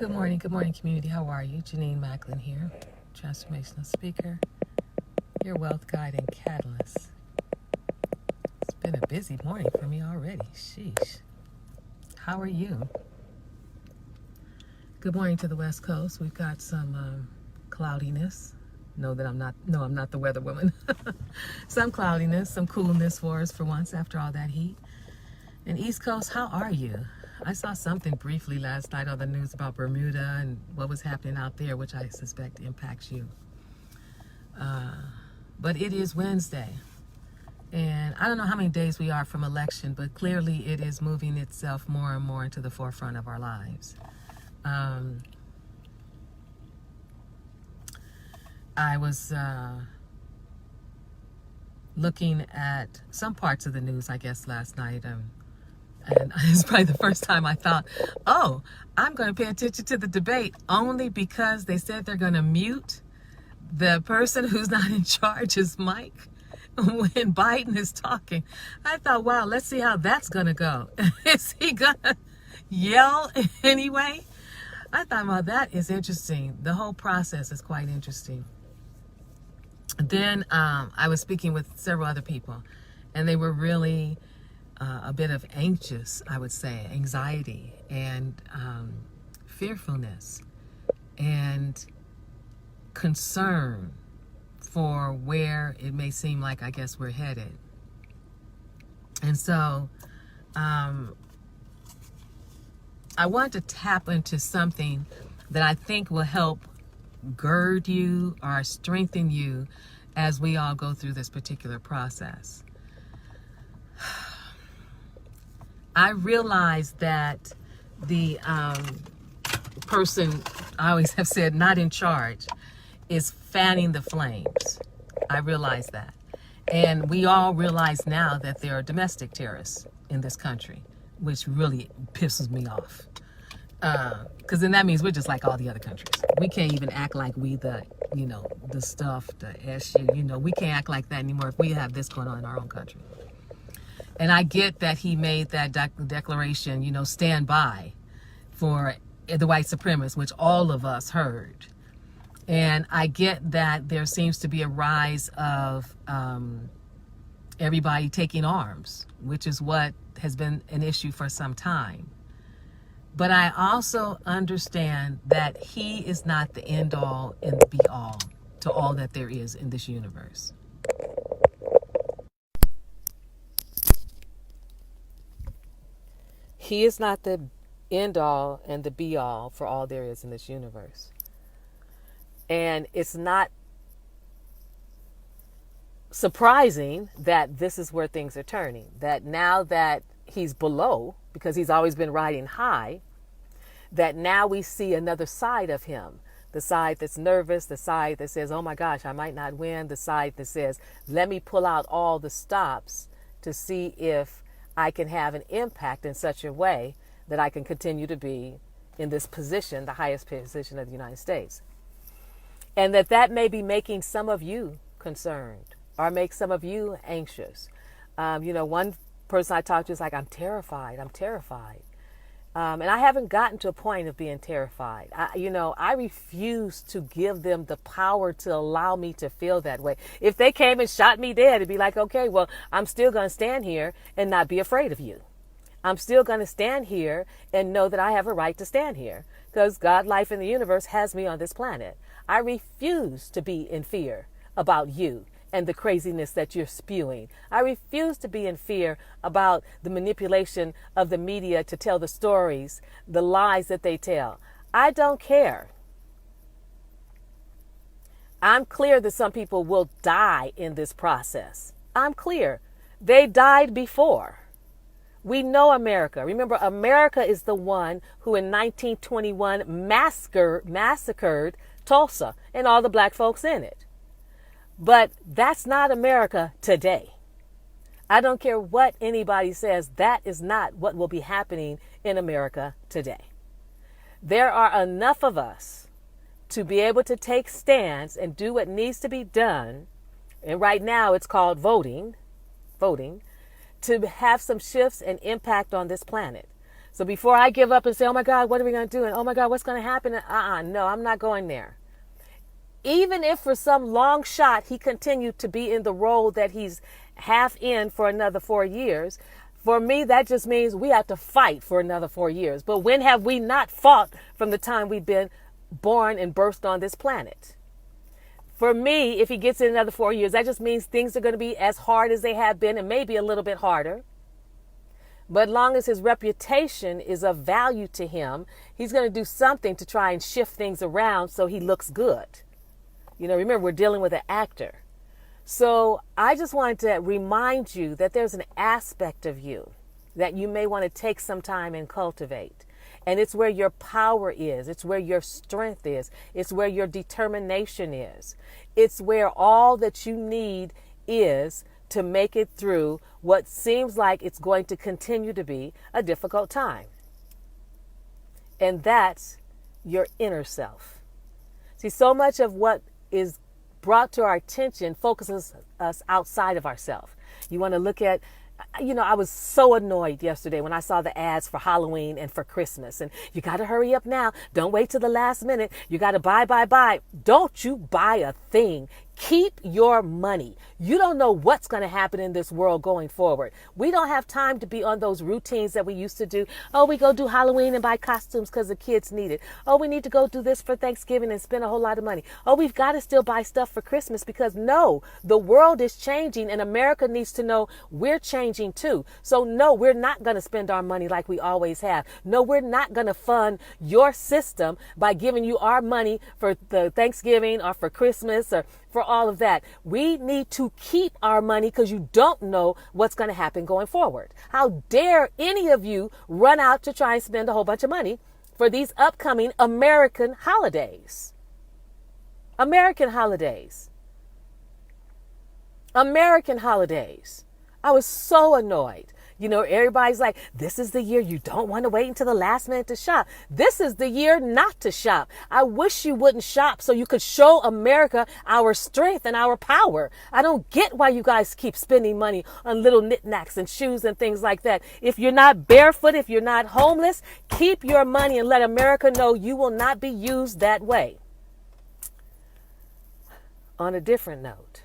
Good morning, community. How are you? Jenenne Macklin here, transformational speaker, your wealth guide and catalyst. It's been a busy morning for me already. Sheesh. How are you? Good morning to the West Coast. We've got some cloudiness. I'm not the weather woman. Some cloudiness, some coolness for us for once after all that heat. And East Coast, how are you? I saw something briefly last night on the news about Bermuda and what was happening out there, which I suspect impacts you. But it is Wednesday. And I don't know how many days we are from election, but clearly it is moving itself more and more into the forefront of our lives. I was looking at some parts of the news, I guess, last night. And it's probably the first time I thought, oh, I'm going to pay attention to the debate only because they said they're going to mute the person who's not in charge's mic when Biden is talking. I thought, wow, let's see how that's going to go. Is he going to yell anyway? I thought, well, that is interesting. The whole process is quite interesting. Then I was speaking with several other people, and they were really a bit of anxious, I would say, anxiety and fearfulness and concern for where it may seem like, I guess, we're headed. And so I want to tap into something that I think will help gird you or strengthen you as we all go through this particular process. I realize that the person, I always have said, not in charge, is fanning the flames. I realize that. And we all realize now that there are domestic terrorists in this country, which really pisses me off. Because then that means we're just like all the other countries. We can't even act like we the stuff, the issue, we can't act like that anymore if we have this going on in our own country. And I get that he made that declaration, stand by for the white supremacists, which all of us heard. And I get that there seems to be a rise of everybody taking arms, which is what has been an issue for some time. But I also understand that he is not the end all and the be all to all that there is in this universe. He is not the end all and the be all for all there is in this universe. And it's not surprising that this is where things are turning. That now that he's below, because he's always been riding high, that now we see another side of him. The side that's nervous, the side that says, oh my gosh, I might not win. The side that says, let me pull out all the stops to see if I can have an impact in such a way that I can continue to be in this position, the highest position of the United States. And that may be making some of you concerned or make some of you anxious. One person I talked to is like, I'm terrified. And I haven't gotten to a point of being terrified. I refuse to give them the power to allow me to feel that way. If they came and shot me dead, it'd be like, okay, well, I'm still going to stand here and not be afraid of you. I'm still going to stand here and know that I have a right to stand here because God, life, and the universe has me on this planet. I refuse to be in fear about you and the craziness that you're spewing. I refuse to be in fear about the manipulation of the media to tell the stories, the lies that they tell. I don't care. I'm clear that some people will die in this process. I'm clear. They died before. We know America. Remember, America is the one who in 1921 massacred Tulsa and all the black folks in it. But that's not America today. I don't care what anybody says. That is not what will be happening in America today. There are enough of us to be able to take stands and do what needs to be done. And right now it's called voting, to have some shifts and impact on this planet. So before I give up and say, oh my God, what are we going to do? And oh my God, what's going to happen? No, I'm not going there. Even if for some long shot he continued to be in the role that he's half in for another 4 years, for me, that just means we have to fight for another 4 years. But when have we not fought from the time we've been born and birthed on this planet? For me, if he gets in another 4 years, that just means things are going to be as hard as they have been and maybe a little bit harder. But long as his reputation is of value to him, he's going to do something to try and shift things around so he looks good. Remember, we're dealing with an actor. So I just wanted to remind you that there's an aspect of you that you may want to take some time and cultivate. And it's where your power is. It's where your strength is. It's where your determination is. It's where all that you need is to make it through what seems like it's going to continue to be a difficult time. And that's your inner self. See, so much of what is brought to our attention focuses us outside of ourselves. You want to look at, I was so annoyed yesterday when I saw the ads for Halloween and for Christmas. And you got to hurry up now. Don't wait till the last minute. You got to buy. Don't you buy a thing. Keep your money. You don't know what's going to happen in this world going forward. We don't have time to be on those routines that we used to do. Oh, we go do Halloween and buy costumes because the kids need it. Oh, we need to go do this for Thanksgiving and spend a whole lot of money. Oh, we've got to still buy stuff for Christmas because no, the world is changing and America needs to know we're changing too. So no, we're not going to spend our money like we always have. No, we're not going to fund your system by giving you our money for the Thanksgiving or for Christmas or for all of that. We need to keep our money because you don't know what's going to happen going forward. How dare any of you run out to try and spend a whole bunch of money for these upcoming American holidays? American holidays. American holidays. I was so annoyed. Everybody's like, this is the year you don't want to wait until the last minute to shop. This is the year not to shop. I wish you wouldn't shop so you could show America our strength and our power. I don't get why you guys keep spending money on little knickknacks and shoes and things like that. If you're not barefoot, if you're not homeless, keep your money and let America know you will not be used that way. On a different note,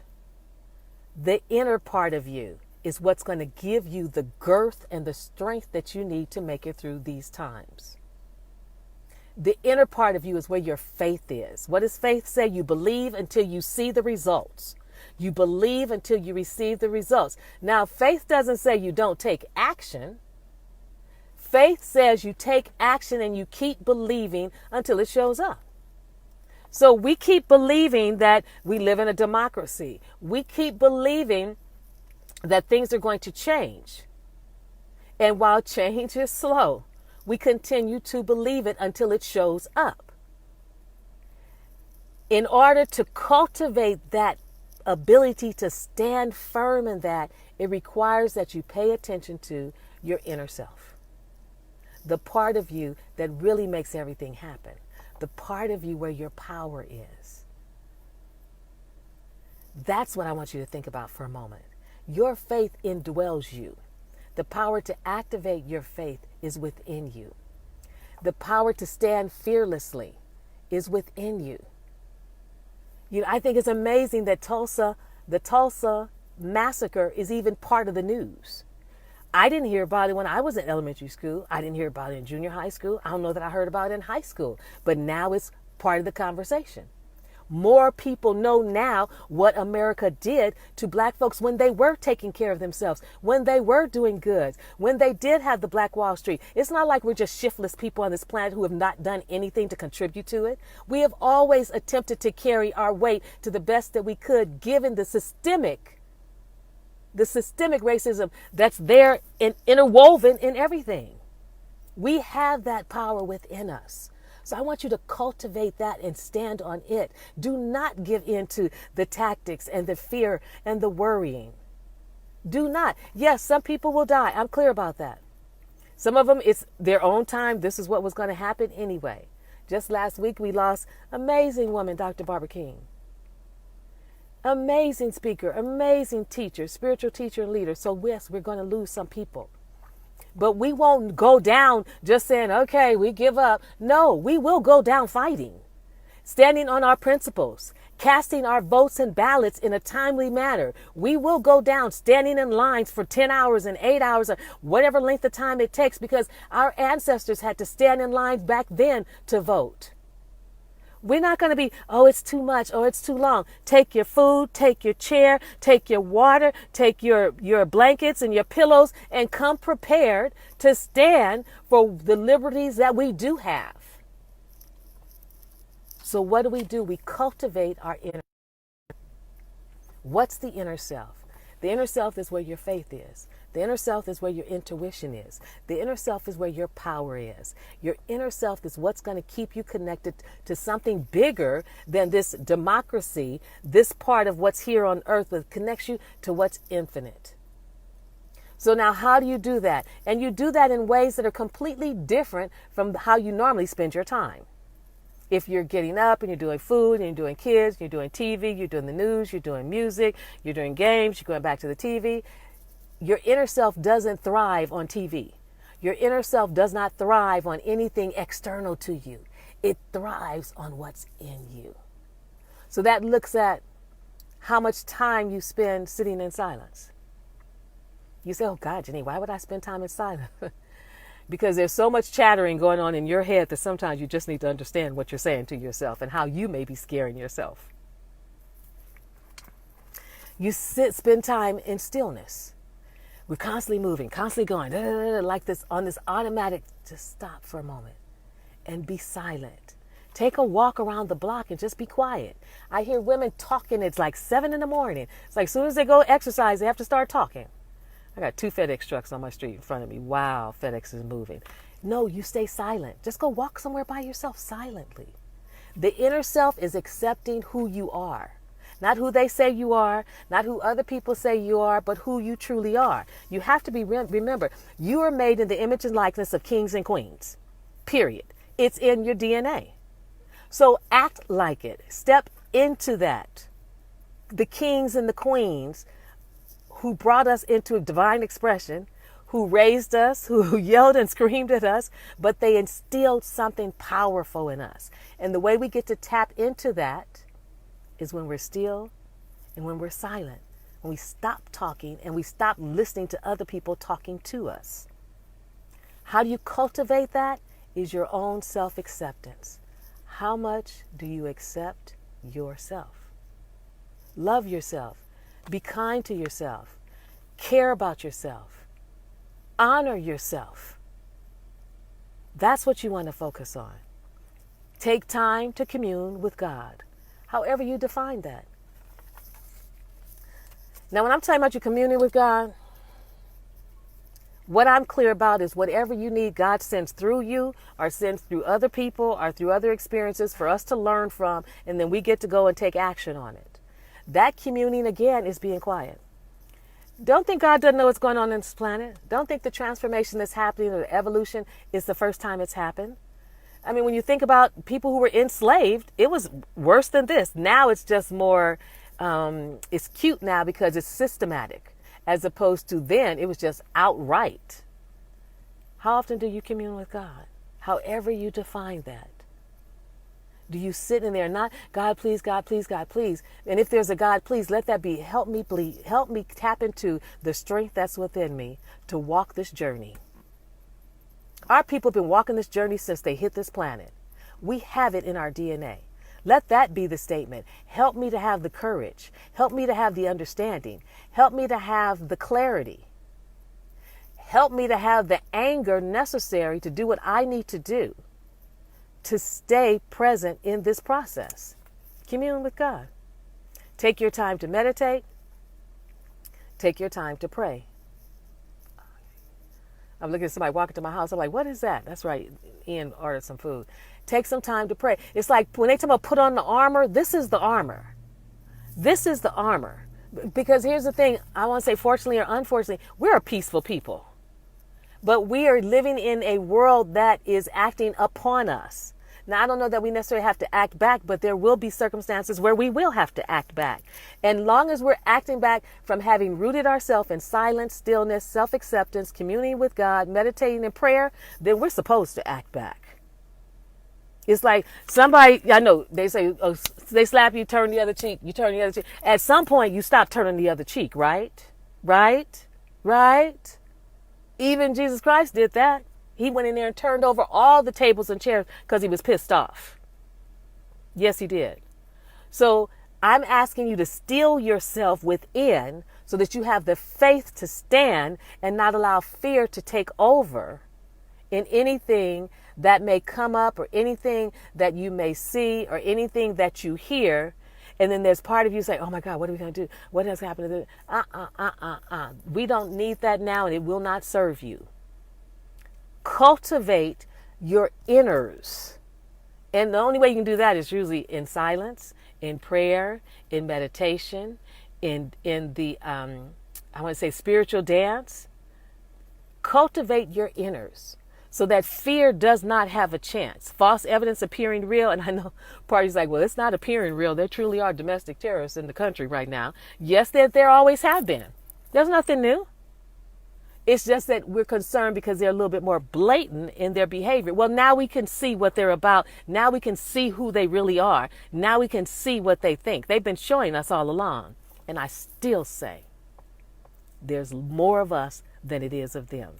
the inner part of you is what's going to give you the girth and the strength that you need to make it through these times. The inner part of you is where your faith is. What does faith say? You believe until you see the results. You believe until you receive the results. Now, faith doesn't say you don't take action. Faith says you take action and you keep believing until it shows up. So we keep believing that we live in a democracy. We keep believing that things are going to change. And while change is slow, we continue to believe it until it shows up. In order to cultivate that ability to stand firm in that, it requires that you pay attention to your inner self. The part of you that really makes everything happen. The part of you where your power is. That's what I want you to think about for a moment. Your faith indwells you. The power to activate your faith is within you. The power to stand fearlessly is within you. I think it's amazing that the Tulsa massacre is even part of the news. I didn't hear about it when I was in elementary school. I didn't hear about it in junior high school. I don't know that I heard about it in high school, but now it's part of the conversation. More people know now what America did to black folks when they were taking care of themselves, when they were doing good, when they did have the Black Wall Street. It's not like we're just shiftless people on this planet who have not done anything to contribute to it. We have always attempted to carry our weight to the best that we could, given the systemic racism that's there and interwoven in everything. We have that power within us. So I want you to cultivate that and stand on it. Do not give in to the tactics and the fear and the worrying. Do not. Yes, some people will die. I'm clear about that. Some of them, it's their own time. This is what was going to happen anyway. Just last week, we lost amazing woman, Dr. Barbara King. Amazing speaker, amazing teacher, spiritual teacher and leader. So yes, we're going to lose some people. But we won't go down just saying, okay, we give up. No, we will go down fighting, standing on our principles, casting our votes and ballots in a timely manner. We will go down standing in lines for 10 hours and 8 hours or whatever length of time it takes, because our ancestors had to stand in lines back then to vote. We're not going to be, oh, it's too much, oh, it's too long. Take your food, take your chair, take your water, take your blankets and your pillows, and come prepared to stand for the liberties that we do have. So what do? We cultivate our inner. What's the inner self? The inner self is where your faith is. The inner self is where your intuition is. The inner self is where your power is. Your inner self is what's going to keep you connected to something bigger than this democracy, this part of what's here on earth that connects you to what's infinite. So now how do you do that? And you do that in ways that are completely different from how you normally spend your time. If you're getting up and you're doing food and you're doing kids, you're doing TV, you're doing the news, you're doing music, you're doing games, you're going back to the TV, your inner self doesn't thrive on TV. Your inner self does not thrive on anything external to you. It thrives on what's in you. So that looks at how much time you spend sitting in silence. You say, oh God, Jenny, why would I spend time in silence? Because there's so much chattering going on in your head that sometimes you just need to understand what you're saying to yourself and how you may be scaring yourself. You spend time in stillness. We're constantly moving, constantly going, like this on this automatic. Just stop for a moment and be silent. Take a walk around the block and just be quiet. I hear women talking. It's like 7 a.m. It's like as soon as they go exercise, they have to start talking. I got 2 FedEx trucks on my street in front of me. Wow, FedEx is moving. No, you stay silent. Just go walk somewhere by yourself silently. The inner self is accepting who you are. Not who they say you are, not who other people say you are, but who you truly are. You have to remember, you are made in the image and likeness of kings and queens. Period. It's in your DNA. So act like it. Step into that. The kings and the queens who brought us into divine expression, who raised us, who yelled and screamed at us, but they instilled something powerful in us. And the way we get to tap into that is when we're still and when we're silent, when we stop talking and we stop listening to other people talking to us. How do you cultivate that? Is your own self-acceptance. How much do you accept yourself? Love yourself. Be kind to yourself. Care about yourself. Honor yourself. That's what you want to focus on. Take time to commune with God, however you define that. Now, when I'm talking about you communing with God, what I'm clear about is whatever you need, God sends through you or sends through other people or through other experiences for us to learn from, and then we get to go and take action on it. That communing, again, is being quiet. Don't think God doesn't know what's going on this planet. Don't think the transformation that's happening or the evolution is the first time it's happened. I mean, when you think about people who were enslaved, it was worse than this. Now it's just more, it's cute now because it's systematic, as opposed to then it was just outright. How often do you commune with God? However you define that. Do you sit in there, not God, please, God, please, God, please. And if there's a God, please, let that be, help me bleed, help me tap into the strength that's within me to walk this journey. Our people have been walking this journey since they hit this planet. We have it in our DNA. Let that be the statement. Help me to have the courage. Help me to have the understanding. Help me to have the clarity. Help me to have the anger necessary to do what I need to do to stay present in this process. Commune with God. Take your time to meditate. Take your time to pray. I'm looking at somebody walking to my house. I'm like, what is that? That's right. Ian ordered some food. Take some time to pray. It's like when they talk about put on the armor, this is the armor. This is the armor. Because here's the thing, I want to say fortunately or unfortunately, we're a peaceful people. But we are living in a world that is acting upon us. Now, I don't know that we necessarily have to act back, but there will be circumstances where we will have to act back. And long as we're acting back from having rooted ourselves in silence, stillness, self-acceptance, communing with God, meditating in prayer, then we're supposed to act back. It's like somebody, I know they say, oh, they slap you, turn the other cheek, you turn the other cheek. At some point, you stop turning the other cheek, right? Right? Right? Even Jesus Christ did that. He went in there and turned over all the tables and chairs because he was pissed off. Yes, he did. So I'm asking you to steel yourself within so that you have the faith to stand and not allow fear to take over in anything that may come up or anything that you may see or anything that you hear. And then there's part of you say, oh my God, what are we going to do? What has happened to this? We don't need that now, and it will not serve you. Cultivate your inners. And the only way you can do that is usually in silence, in prayer, in meditation, in the, I want to say spiritual dance. Cultivate your inners so that fear does not have a chance. False evidence appearing real. And I know parties like, well, it's not appearing real. There truly are domestic terrorists in the country right now. Yes, there always have been. There's nothing new. It's just that we're concerned because they're a little bit more blatant in their behavior. Well, now we can see what they're about. Now we can see who they really are. Now we can see what they think. They've been showing us all along. And I still say there's more of us than it is of them.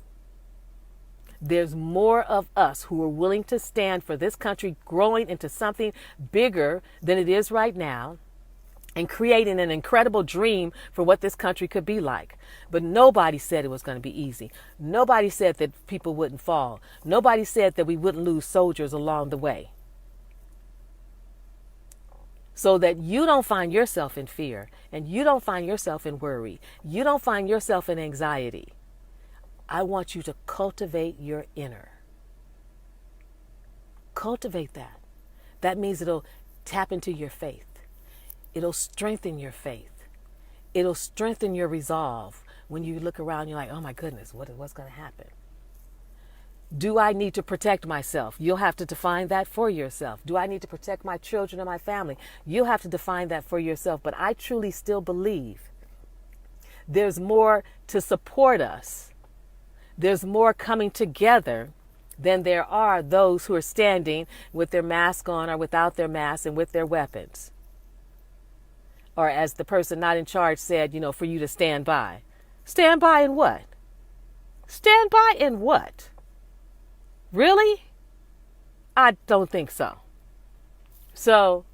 There's more of us who are willing to stand for this country growing into something bigger than it is right now, and creating an incredible dream for what this country could be like. But nobody said it was going to be easy. Nobody said that people wouldn't fall. Nobody said that we wouldn't lose soldiers along the way. So that you don't find yourself in fear, and you don't find yourself in worry. You don't find yourself in anxiety. I want you to cultivate your inner. Cultivate that. That means it'll tap into your faith. It'll strengthen your faith. It'll strengthen your resolve. When you look around, you're like, oh my goodness, what's going to happen? Do I need to protect myself? You'll have to define that for yourself. Do I need to protect my children and my family? You'll have to define that for yourself. But I truly still believe there's more to support us. There's more coming together than there are those who are standing with their mask on or without their mask and with their weapons. Or as the person not in charge said, for you to stand by. Stand by in what? Stand by in what? Really? I don't think so. So,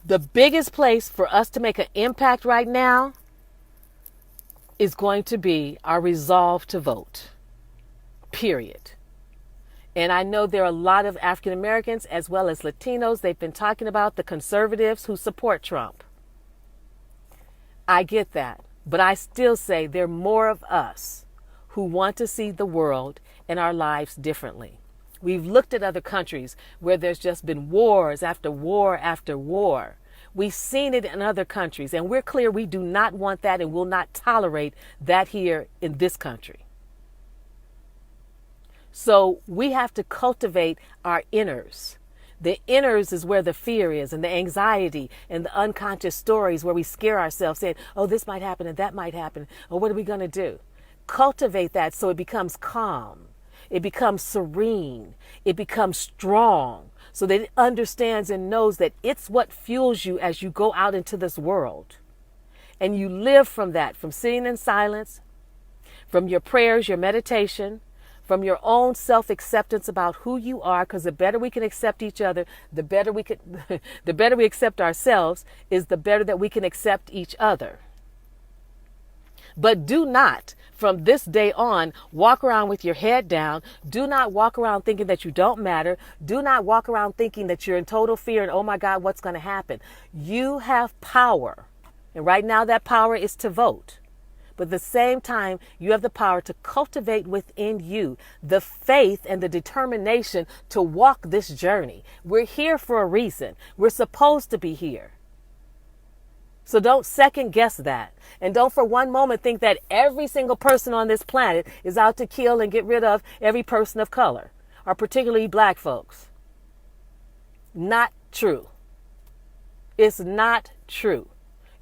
the biggest place for us to make an impact right now is going to be our resolve to vote. Period. And I know there are a lot of African Americans as well as Latinos. They've been talking about the conservatives who support Trump. I get that. But I still say there are more of us who want to see the world and our lives differently. We've looked at other countries where there's just been wars after war after war. We've seen it in other countries, and we're clear we do not want that and will not tolerate that here in this country. So we have to cultivate our inners. The inners is where the fear is and the anxiety and the unconscious stories where we scare ourselves saying, oh, this might happen and that might happen. Or what are we going to do? Cultivate that so it becomes calm. It becomes serene. It becomes strong so that it understands and knows that it's what fuels you as you go out into this world. And you live from that, from sitting in silence, from your prayers, your meditation, from your own self-acceptance about who you are, because the better we can accept each other, the better we accept ourselves, is the better that we can accept each other. But do not, from this day on, walk around with your head down. Do not walk around thinking that you don't matter. Do not walk around thinking that you're in total fear and, oh my God, what's going to happen? You have power. And right now that power is to vote. But at the same time, you have the power to cultivate within you the faith and the determination to walk this journey. We're here for a reason. We're supposed to be here. So don't second guess that. And don't for one moment think that every single person on this planet is out to kill and get rid of every person of color are particularly black folks. Not true. It's not true.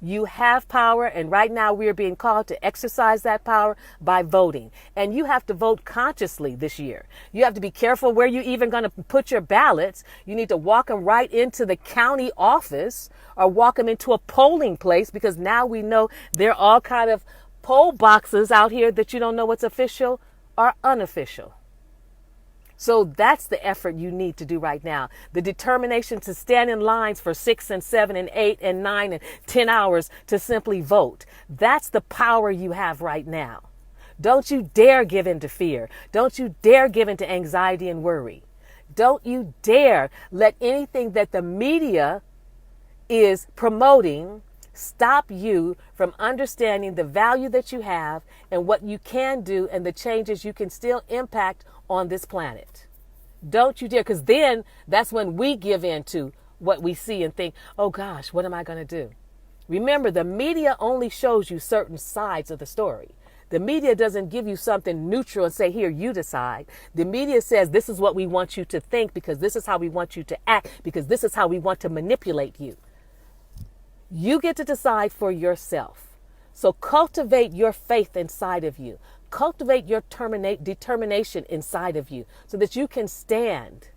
You have power, and right now we are being called to exercise that power by voting. And you have to vote consciously this year. You have to be careful where you're even going to put your ballots. You need to walk them right into the county office or walk them into a polling place, because now we know there are all kind of poll boxes out here that you don't know what's official or unofficial. So that's the effort you need to do right now. The determination to stand in lines for 6 and 7 and 8 and 9 and 10 hours to simply vote. That's the power you have right now. Don't you dare give in to fear. Don't you dare give in to anxiety and worry. Don't you dare let anything that the media is promoting stop you from understanding the value that you have and what you can do and the changes you can still impact on this planet. Don't you dare, because then that's when we give in to what we see and think, oh gosh, what am I going to do? Remember, the media only shows you certain sides of the story. The media doesn't give you something neutral and say, here, you decide. The media says, this is what we want you to think, because this is how we want you to act, because this is how we want to manipulate you. You get to decide for yourself. So cultivate your faith inside of you. Cultivate your determination inside of you so that you can stand.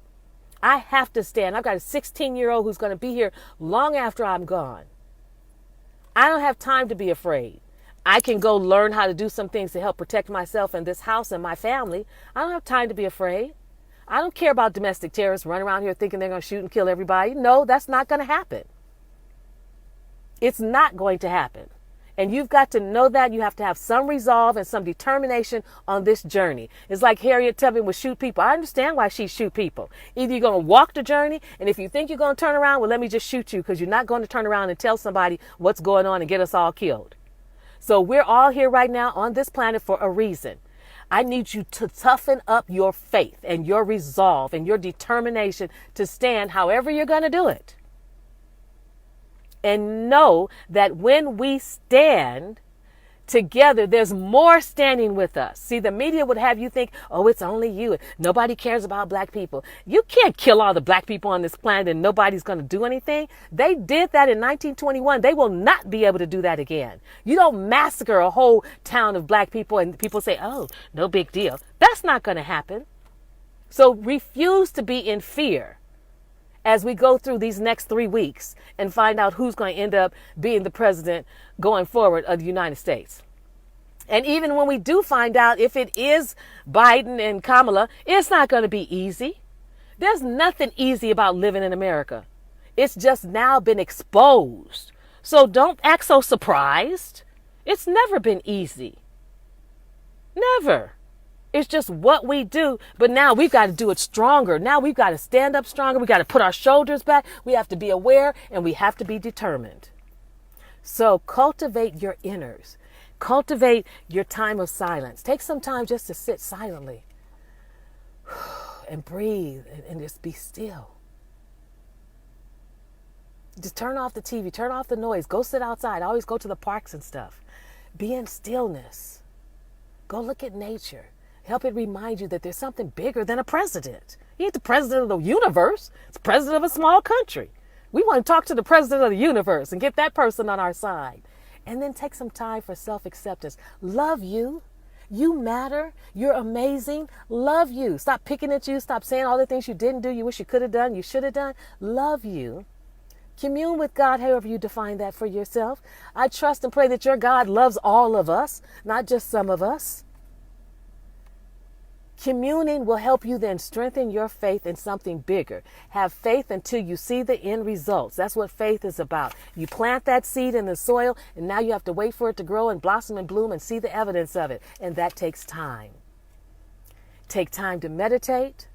I have to stand. I've got a 16-year-old who's going to be here long after I'm gone. I don't have time to be afraid. I can go learn how to do some things to help protect myself and this house and my family. I don't have time to be afraid. I don't care about domestic terrorists running around here thinking they're going to shoot and kill everybody. No, that's not going to happen. It's not going to happen. And you've got to know that. You have to have some resolve and some determination on this journey. It's like Harriet Tubman would shoot people. I understand why she shoot people. Either you're going to walk the journey, and if you think you're going to turn around, well, let me just shoot you, because you're not going to turn around and tell somebody what's going on and get us all killed. So we're all here right now on this planet for a reason. I need you to toughen up your faith and your resolve and your determination to stand however you're going to do it. And know that when we stand together, there's more standing with us. See, the media would have you think, oh, it's only you. Nobody cares about black people. You can't kill all the black people on this planet and nobody's going to do anything. They did that in 1921. They will not be able to do that again. You don't massacre a whole town of black people and people say, oh, no big deal. That's not going to happen. So refuse to be in fear as we go through these next 3 weeks and find out who's going to end up being the president going forward of the United States. And even when we do find out if it is Biden and Kamala, it's not going to be easy. There's nothing easy about living in America. It's just now been exposed. So don't act so surprised. It's never been easy. Never. It's just what we do. But now we've got to do it stronger. Now we've got to stand up stronger. We got to put our shoulders back. We have to be aware and we have to be determined. So cultivate your inners. Cultivate your time of silence. Take some time just to sit silently and breathe and just be still. Just turn off the TV, turn off the noise, go sit outside. I always go to the parks and stuff. Be in stillness. Go look at nature. Help it remind you that there's something bigger than a president. He ain't the president of the universe. It's the president of a small country. We want to talk to the president of the universe and get that person on our side. And then take some time for self-acceptance. Love you. You matter. You're amazing. Love you. Stop picking at you. Stop saying all the things you didn't do, you wish you could have done, you should have done. Love you. Commune with God, however you define that for yourself. I trust and pray that your God loves all of us, not just some of us. Communing will help you then strengthen your faith in something bigger. Have faith until you see the end results. That's what faith is about. You plant that seed in the soil, and now you have to wait for it to grow and blossom and bloom and see the evidence of it. And that takes time. Take time to meditate.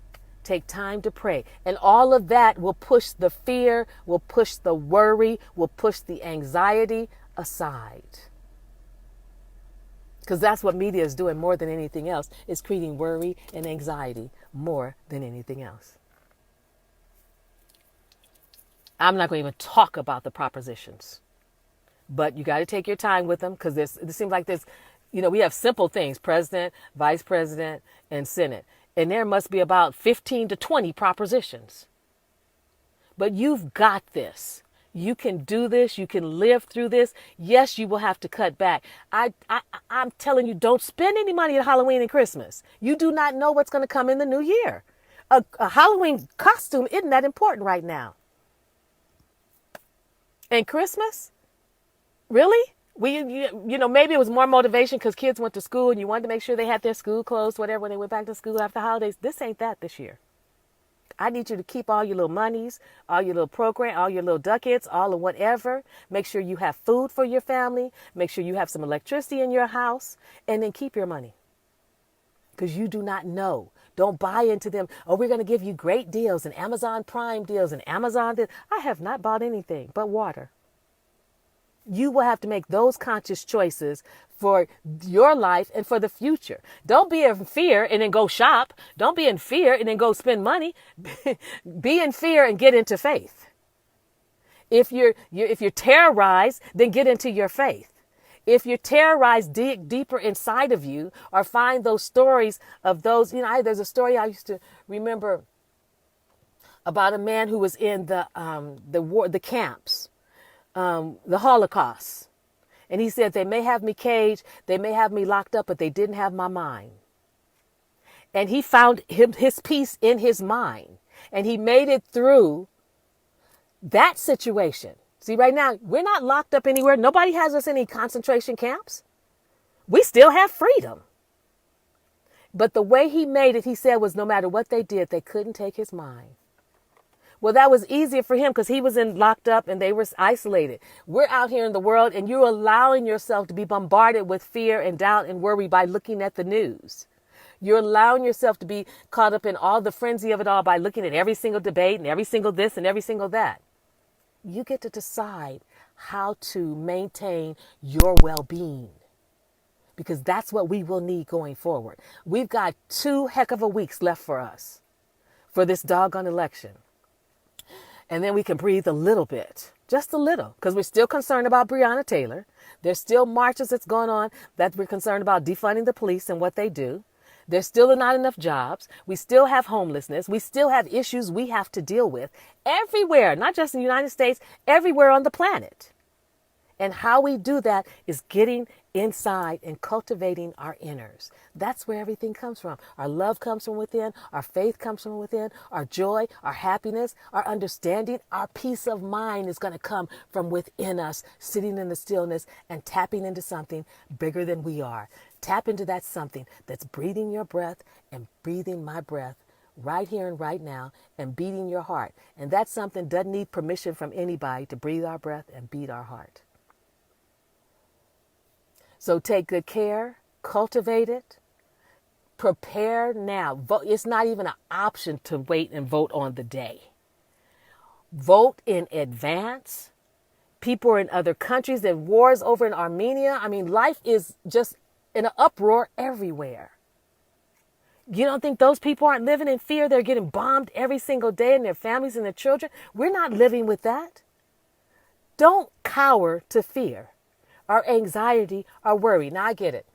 Take time to pray. And all of that will push the fear, will push the worry, will push the anxiety aside. Because that's what media is doing more than anything else, is creating worry and anxiety more than anything else. I'm not going to even talk about the propositions. But you got to take your time with them, because it seems like there's, We have simple things: president, vice president, and Senate. And there must be about 15 to 20 propositions. But you've got this. You can do this. You can live through this. Yes, you will have to cut back. I'm telling you, don't spend any money at Halloween and Christmas. You do not know what's going to come in the new year. A Halloween costume isn't that important right now. And Christmas? Really? Maybe it was more motivation because kids went to school and you wanted to make sure they had their school clothes, whatever, when they went back to school after the holidays. This ain't that this year. I need you to keep all your little monies, all your little program, all your little ducats, all of whatever. Make sure you have food for your family. Make sure you have some electricity in your house, and then keep your money. Because you do not know. Don't buy into them. Oh, we're going to give you great deals and Amazon Prime deals and Amazon this. I have not bought anything but water. You will have to make those conscious choices for your life and for the future. Don't be in fear and then go shop. Don't be in fear and then go spend money. Be in fear and get into faith. If you're terrorized, then get into your faith. If you're terrorized, dig deeper inside of you, or find those stories of those. There's a story I used to remember about a man who was in the war, the camps. The Holocaust. And he said, they may have me caged, they may have me locked up, but they didn't have my mind. And he found his peace in his mind. And he made it through that situation. See, right now, we're not locked up anywhere. Nobody has us in any concentration camps. We still have freedom. But the way he made it, he said, was no matter what they did, they couldn't take his mind. Well, that was easier for him because he was locked up and they were isolated. We're out here in the world and you're allowing yourself to be bombarded with fear and doubt and worry by looking at the news. You're allowing yourself to be caught up in all the frenzy of it all by looking at every single debate and every single this and every single that. You get to decide how to maintain your well-being, because that's what we will need going forward. We've got 2 heck of a weeks left for us for this doggone election. And then we can breathe a little bit, just a little, because we're still concerned about Breonna Taylor. There's still marches that's going on that we're concerned about defunding the police and what they do. There's still not enough jobs. We still have homelessness. We still have issues we have to deal with everywhere, not just in the United States, everywhere on the planet. And how we do that is getting inside and cultivating our inners. That's where everything comes from. Our love comes from within. Our faith comes from within. Our joy, our happiness, our understanding, our peace of mind is going to come from within us, sitting in the stillness and tapping into something bigger than we are. Tap into that something that's breathing your breath and breathing my breath right here and right now and beating your heart. And that something doesn't need permission from anybody to breathe our breath and beat our heart. So take good care, cultivate it, prepare now. Vote. It's not even an option to wait and vote on the day. Vote in advance. People are in other countries. There are wars over in Armenia. I mean, life is just in an uproar everywhere. You don't think those people aren't living in fear? They're getting bombed every single day, and their families and their children. We're not living with that. Don't cower to fear, our anxiety, our worry. Now, I get it.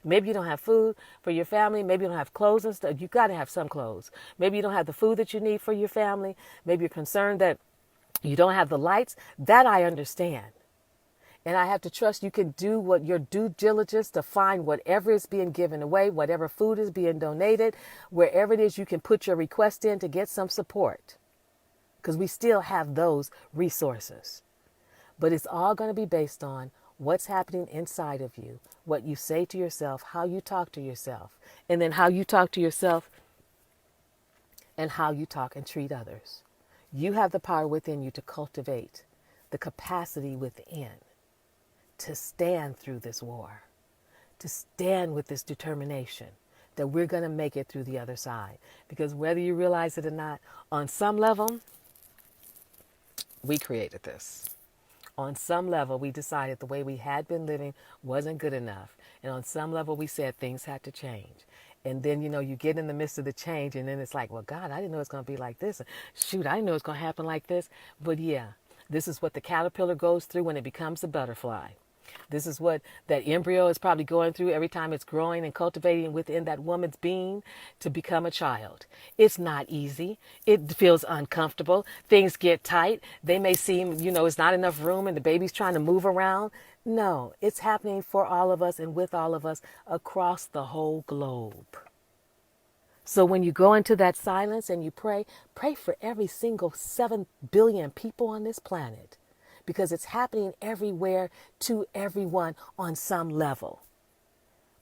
Maybe you don't have food for your family. Maybe you don't have clothes and stuff. You got to have some clothes. Maybe you don't have the food that you need for your family. Maybe you're concerned that you don't have the lights. That I understand. And I have to trust you can do what your due diligence to find whatever is being given away, whatever food is being donated, wherever it is you can put your request in to get some support. Because we still have those resources. But it's all going to be based on what's happening inside of you, what you say to yourself, how you talk to yourself, and then how you talk to yourself and how you talk and treat others. You have the power within you to cultivate the capacity within to stand through this war, to stand with this determination that we're going to make it through the other side. Because whether you realize it or not, on some level, we created this. On some level, we decided the way we had been living wasn't good enough. And on some level, we said things had to change. And then, you get in the midst of the change, and then it's like, well, God, I didn't know it's going to be like this. Shoot, I didn't know it's going to happen like this. But yeah, this is what the caterpillar goes through when it becomes a butterfly. This is what that embryo is probably going through every time it's growing and cultivating within that woman's being to become a child. It's not easy. It feels uncomfortable. Things get tight. They may seem, it's not enough room and the baby's trying to move around. No, it's happening for all of us and with all of us across the whole globe. So when you go into that silence and you pray, pray for every single 7 billion people on this planet, because it's happening everywhere to everyone on some level.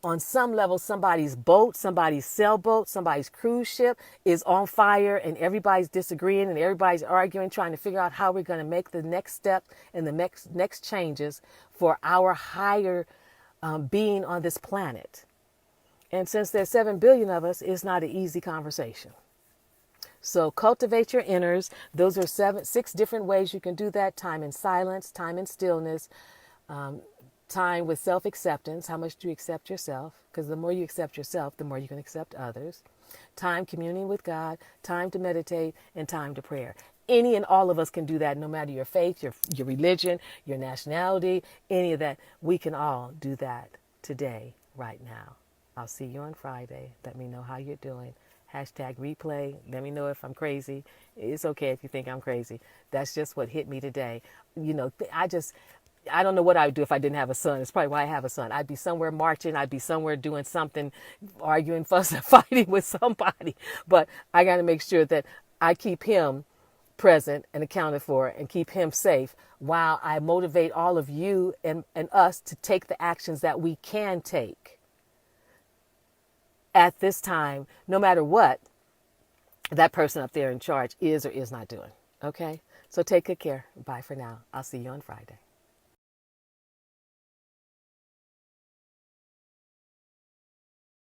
On some level, somebody's boat, somebody's sailboat, somebody's cruise ship is on fire and everybody's disagreeing and everybody's arguing, trying to figure out how we're going to make the next step and the next changes for our higher being on this planet. And since there's 7 billion of us, it's not an easy conversation. So cultivate your inners. Those are 6 different ways you can do that. Time in silence, time in stillness, time with self-acceptance. How much do you accept yourself? Because the more you accept yourself, the more you can accept others. Time communing with God, time to meditate, and time to prayer. Any and all of us can do that, no matter your faith, your religion, your nationality, any of that. We can all do that today, right now. I'll see you on Friday. Let me know how you're doing. #replay. Let me know if I'm crazy. It's okay if you think I'm crazy. That's just what hit me today. I don't know what I would do if I didn't have a son. It's probably why I have a son. I'd be somewhere marching. I'd be somewhere doing something, arguing, fussing, fighting with somebody. But I got to make sure that I keep him present and accounted for and keep him safe while I motivate all of you and us to take the actions that we can take at this time, no matter what that person up there in charge is or is not doing. Okay? So take good care. Bye for now. I'll see you on Friday.